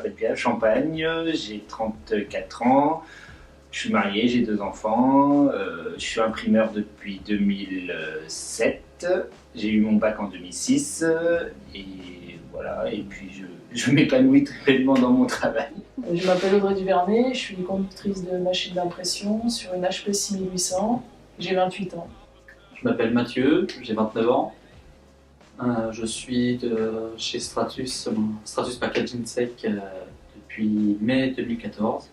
m'appelle Pierre Champagne, j'ai 34 ans, je suis marié, j'ai 2 enfants, je suis imprimeur depuis 2007, j'ai eu mon bac en 2006 et voilà, et puis je m'épanouis très pleinement dans mon travail. Je m'appelle Audrey Duvernay, je suis conductrice de machine d'impression sur une HP 6800, j'ai 28 ans. Je m'appelle Mathieu, j'ai 29 ans. Je suis chez Stratus Packaging Sec depuis mai 2014.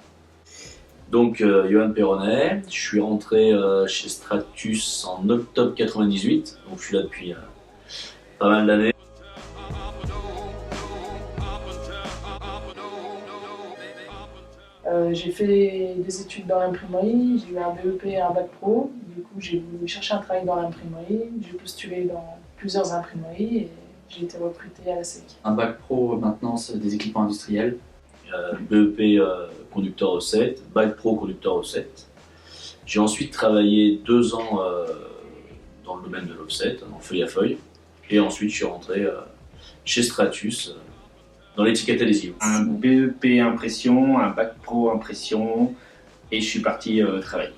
Donc, Johan Perronnet, je suis rentré chez Stratus en octobre 98, donc je suis là depuis pas mal d'années. J'ai fait des études dans l'imprimerie, j'ai eu un BEP et un bac pro. Du coup, j'ai voulu chercher un travail dans l'imprimerie. J'ai postulé dans plusieurs imprimeries et j'ai été recrutée à la SEC. Un bac pro maintenance des équipements industriels. BEP conducteur recette, bac pro conducteur recette. J'ai ensuite travaillé 2 ans dans le domaine de l'offset, en feuille à feuille. Et ensuite, je suis rentré chez Stratus dans l'étiquette adhésive. Un BEP impression, un bac pro impression et je suis parti travailler.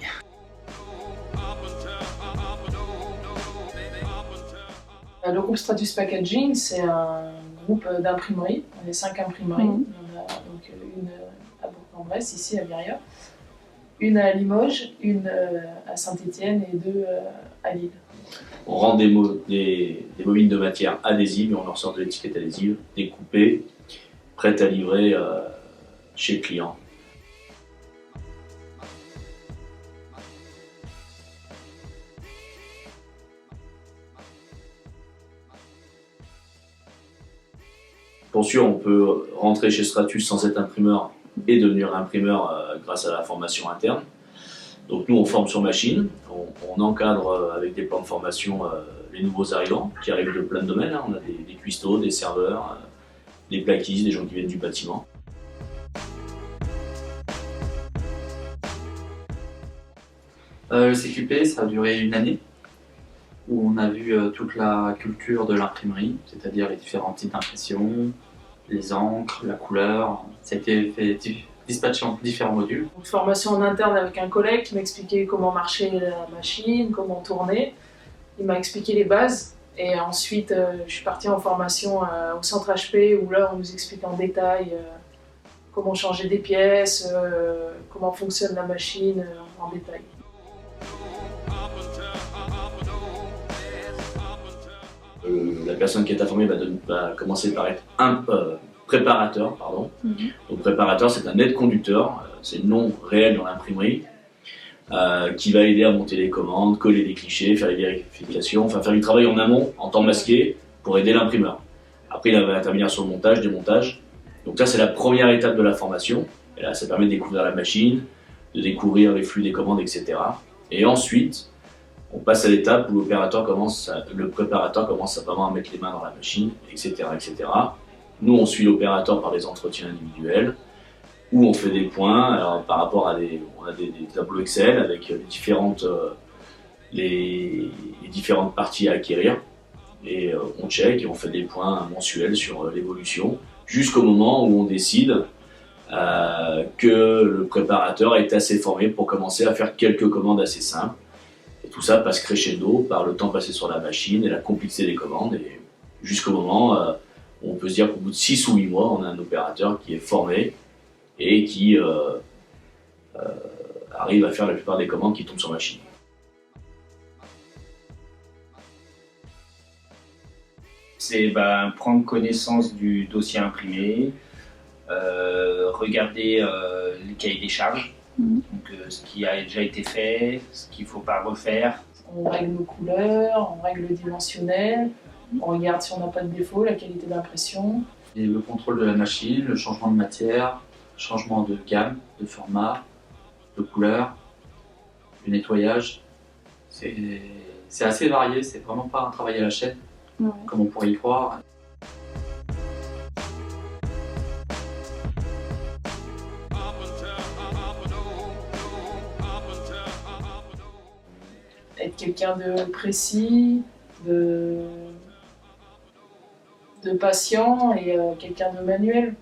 Le groupe Stratus Packaging, c'est un groupe d'imprimeries. On est 5 imprimeries. On a donc une à Bourg-en-Bresse, ici à Verrières, une à Limoges, une à Saint-Étienne et 2 à Lille. On rend des bobines de matière adhésive et on leur sort de l'étiquette adhésive, découpée, prête à livrer chez le client. Pour sûr, on peut rentrer chez Stratus sans être imprimeur et devenir imprimeur grâce à la formation interne. Donc nous, on forme sur machine, on encadre avec des plans de formation les nouveaux arrivants qui arrivent de plein de domaines. On a des cuistots, des serveurs, des plaquistes, des gens qui viennent du bâtiment. Le CQP, ça a duré 1 année, où on a vu toute la culture de l'imprimerie, c'est-à-dire les différents types d'impression, les encres, la couleur. Ça a été fait dispatché en différents modules. Une formation en interne avec un collègue qui m'expliquait comment marchait la machine, comment tourner. Il m'a expliqué les bases et ensuite je suis partie en formation au centre HP où là on nous explique en détail comment changer des pièces, comment fonctionne la machine en détail. La personne qui est informée va commencer par être un préparateur. Donc préparateur, c'est un aide-conducteur, c'est le nom réel dans l'imprimerie, qui va aider à monter les commandes, coller des clichés, faire les vérifications, enfin faire du travail en amont, en temps masqué, pour aider l'imprimeur. Après, il va intervenir sur le montage, démontage. Donc ça, c'est la première étape de la formation. Et là, ça permet de découvrir la machine, de découvrir les flux des commandes, etc. Et ensuite, on passe à l'étape où le préparateur commence à vraiment à mettre les mains dans la machine, etc., etc. Nous, on suit l'opérateur par des entretiens individuels, où on fait des points. Alors, par rapport à on a des tableaux Excel avec les différentes parties à acquérir. Et on check et on fait des points mensuels sur l'évolution, jusqu'au moment où on décide que le préparateur est assez formé pour commencer à faire quelques commandes assez simples. Et tout ça passe crescendo par le temps passé sur la machine et la complexité des commandes. Et jusqu'au moment où on peut se dire qu'au bout de 6 ou 8 mois, on a un opérateur qui est formé et qui arrive à faire la plupart des commandes qui tombent sur machine. C'est prendre connaissance du dossier imprimé, regarder les cahiers des charges, donc, ce qui a déjà été fait, ce qu'il ne faut pas refaire. On règle nos couleurs, on règle le dimensionnel, on regarde si on n'a pas de défaut, la qualité d'impression. Et le contrôle de la machine, le changement de matière, changement de gamme, de format, de couleur, le nettoyage. C'est assez varié, c'est vraiment pas un travail à la chaîne, comme on pourrait y croire. Être quelqu'un de précis, de patient et quelqu'un de manuel.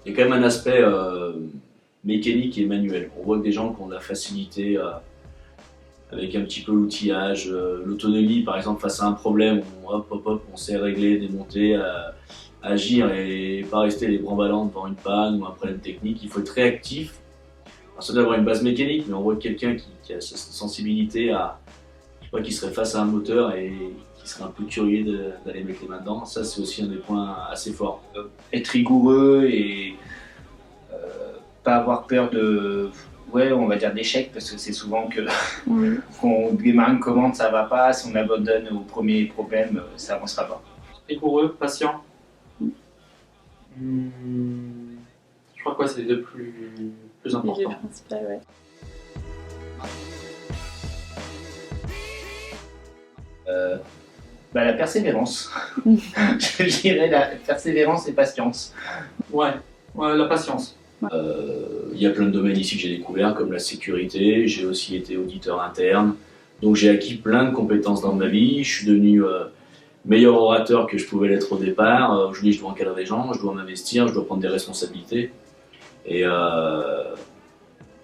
il y a quand même un aspect mécanique et manuel. On voit que des gens qui ont de la facilité avec un petit peu l'outillage, l'autonomie par exemple face à un problème, on sait régler, démonter, agir et pas rester les bras ballants devant une panne ou un problème technique. Il faut être réactif. Alors, ça doit avoir une base mécanique, mais on voit quelqu'un qui a cette sensibilité qui serait face à un moteur et qui serait un peu curieux d'aller mettre les mains dedans. Ça, c'est aussi un des points assez forts. Être rigoureux et pas avoir peur de, ouais, on va dire d'échec, parce que c'est souvent que qu'on démarre une commande, ça va pas. Si on abandonne au premier problème, ça avancera pas. Rigoureux, patient. Je crois que c'est les deux plus importants. Principal, ouais. La persévérance. Je dirais la persévérance et patience. Ouais, la patience. Il y a plein de domaines ici que j'ai découverts, comme la sécurité. J'ai aussi été auditeur interne. Donc j'ai acquis plein de compétences dans ma vie. Je suis devenu meilleur orateur que je pouvais l'être au départ. Aujourd'hui, je dois encadrer des gens, je dois m'investir, je dois prendre des responsabilités. Et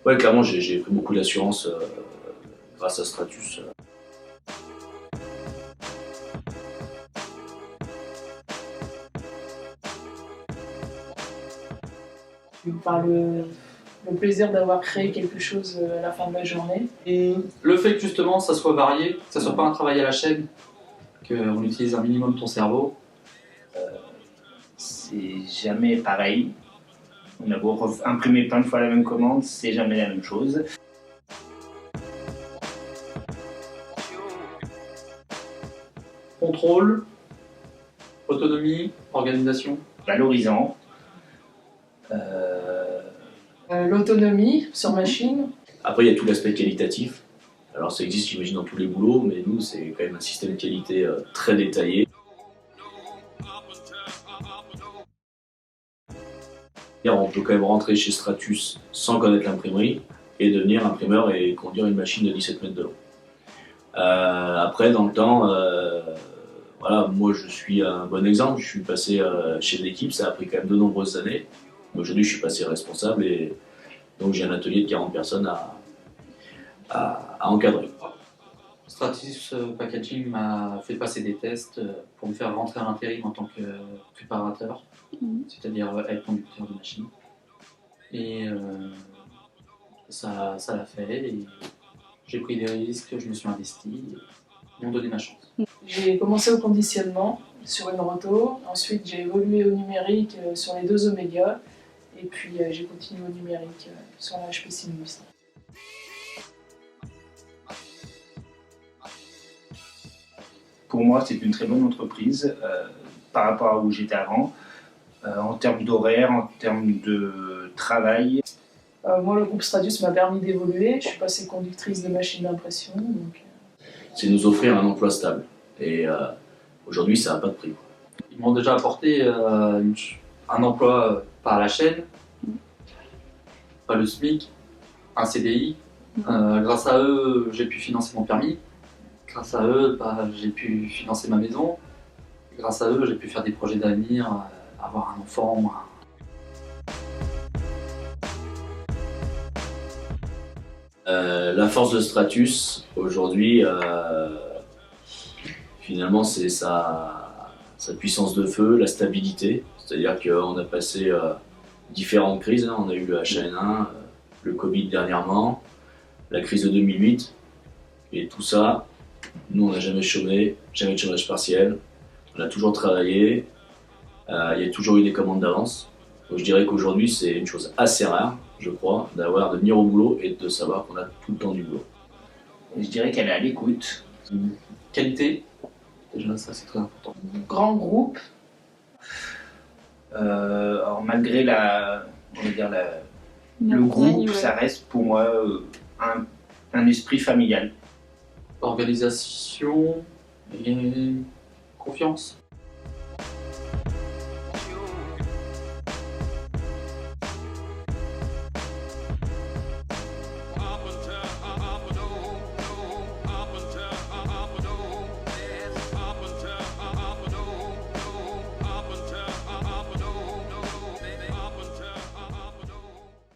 ouais, clairement, j'ai pris beaucoup d'assurance grâce à Stratus. Par le plaisir d'avoir créé quelque chose à la fin de la journée. Et le fait que justement ça soit varié, que ça soit pas un travail à la chaîne, qu'on utilise un minimum ton cerveau. C'est jamais pareil. On a beau imprimer plein de fois la même commande, c'est jamais la même chose. Contrôle, autonomie, organisation. Valorisant. L'autonomie sur machine. Après, il y a tout l'aspect qualitatif. Alors ça existe, j'imagine, dans tous les boulots, mais nous, c'est quand même un système de qualité très détaillé. On peut quand même rentrer chez Stratus sans connaître l'imprimerie et devenir imprimeur et conduire une machine de 17 mètres de long. Après, dans le temps, voilà, moi je suis un bon exemple. Je suis passé chef d'équipe, ça a pris quand même de nombreuses années. Aujourd'hui, je suis passé responsable et donc j'ai un atelier de 40 personnes à encadrer. Stratus Packaging m'a fait passer des tests pour me faire rentrer à l'intérim en tant que préparateur, c'est-à-dire être conducteur de machine. Et ça l'a fait, et j'ai pris des risques, je me suis investi, ils m'ont donné ma chance. J'ai commencé au conditionnement sur une roto, ensuite j'ai évolué au numérique sur les 2 Oméga, et puis j'ai continué au numérique sur la HP Sinus. Pour moi, c'est une très bonne entreprise par rapport à où j'étais avant, en termes d'horaire, en termes de travail. Moi, le groupe Stratus m'a permis d'évoluer. Je suis passée conductrice de machine d'impression. C'est nous offrir un emploi stable. Et aujourd'hui, ça n'a pas de prix. Ils m'ont déjà apporté un emploi pas à la chaîne, pas le SMIC, un CDI. Grâce à eux, j'ai pu financer mon permis. Grâce à eux, j'ai pu financer ma maison. Grâce à eux, j'ai pu faire des projets d'avenir, avoir un enfant. La force de Stratus, aujourd'hui, finalement, c'est sa puissance de feu, la stabilité. C'est-à-dire qu'on a passé différentes crises. On a eu le H1N1, le Covid dernièrement, la crise de 2008. Et tout ça, nous, on n'a jamais chômé, jamais de chômage partiel. On a toujours travaillé. Il y a toujours eu des commandes d'avance. Donc, je dirais qu'aujourd'hui, c'est une chose assez rare, je crois, de venir au boulot et de savoir qu'on a tout le temps du boulot. Je dirais qu'elle est à l'écoute. Qualité, déjà ça c'est très important. Grand groupe. Alors, malgré le groupe, ça reste pour moi un esprit familial. Organisation et confiance.